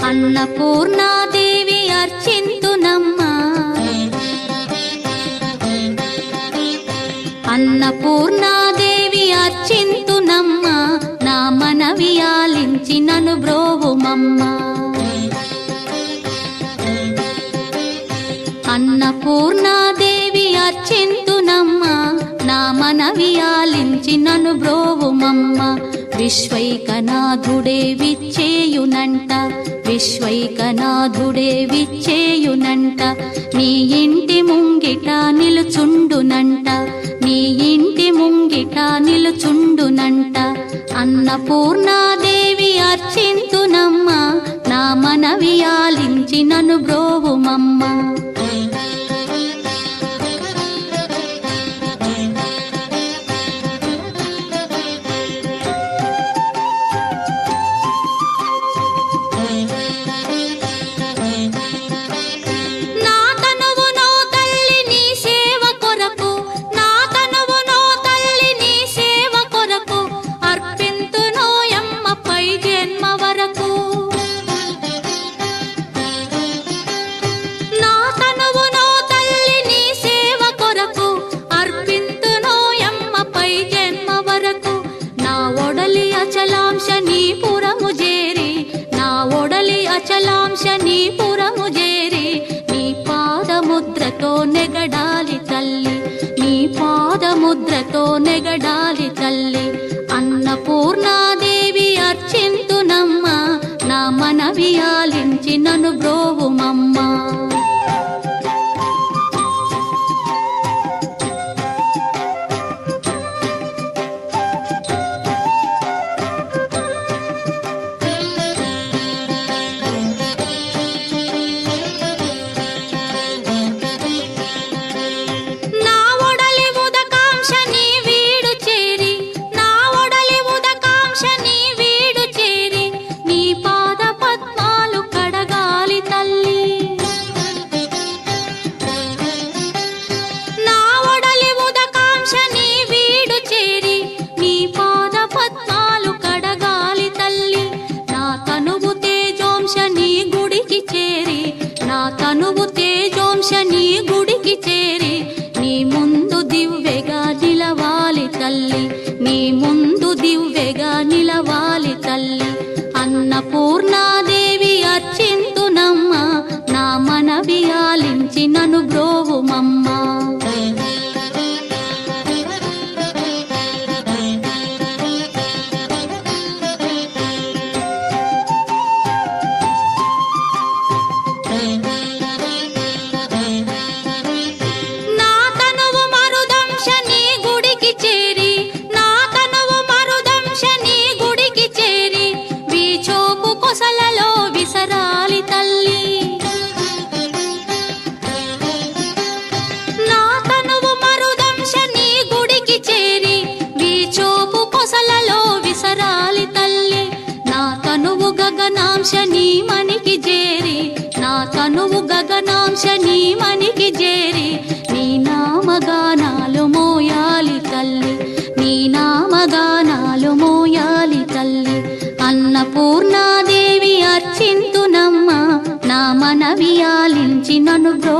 అన్నపూర్ణాదేవి అర్చింతునమ్మా, అన్నపూర్ణాదేవి అర్చింతునమ్మా, నా మనవి ఆలించి నన్ను బ్రోవుమమ్మా. అన్నపూర్ణాదేవి అర్చింతునమ్మా, నా మనవి ఆలించి నన్ను బ్రోవుమమ్మా. విశ్వైకనాథుడే విచ్చేయునంట, విశ్వైకనాథుడే విచ్చేయునంట, నీ ఇంటి ముంగిట నిలుచుండునంట, నీ ఇంటి ముంగిట నిలుచుండునంట. అన్నపూర్ణాదేవి అర్చింతునమ్మా, నా మనవి ఆలించి నన్ను బ్రోవుమమ్మా. అచలాంశనీపురము చేరి నీ పాదముద్రతో నెగడాలి తల్లి, నీ పాదముద్రతో నెగడాలి తల్లి. అన్నపూర్ణాదేవి అర్చింతునమ్మా, నా మనవి ఆలించి నన్ను బ్రోవుమమ్మా. తనువు తేజోంశని గుడికి చేరి నీ ముందు దివ్వెగా నిలవాలి తల్లి, నీ ముందు దివ్వెగా నిలవాలి తల్లి. అన్నపూర్ణాదేవి అర్చింతునమ్మా, నా మనవి ఆలించి నన్ను బ్రోవుమమ్మా. గగనాంశని మనికి చేరి, నా తనువు గగనాంశని మనికి చేరి నీ నామగానాలు మోయాలి తల్లి, నీ నామగానాలు మోయాలి తల్లి. అన్నపూర్ణాదేవి అర్చింతునమ్మా, నా మనవి ఆలించి నన్ను బ్రో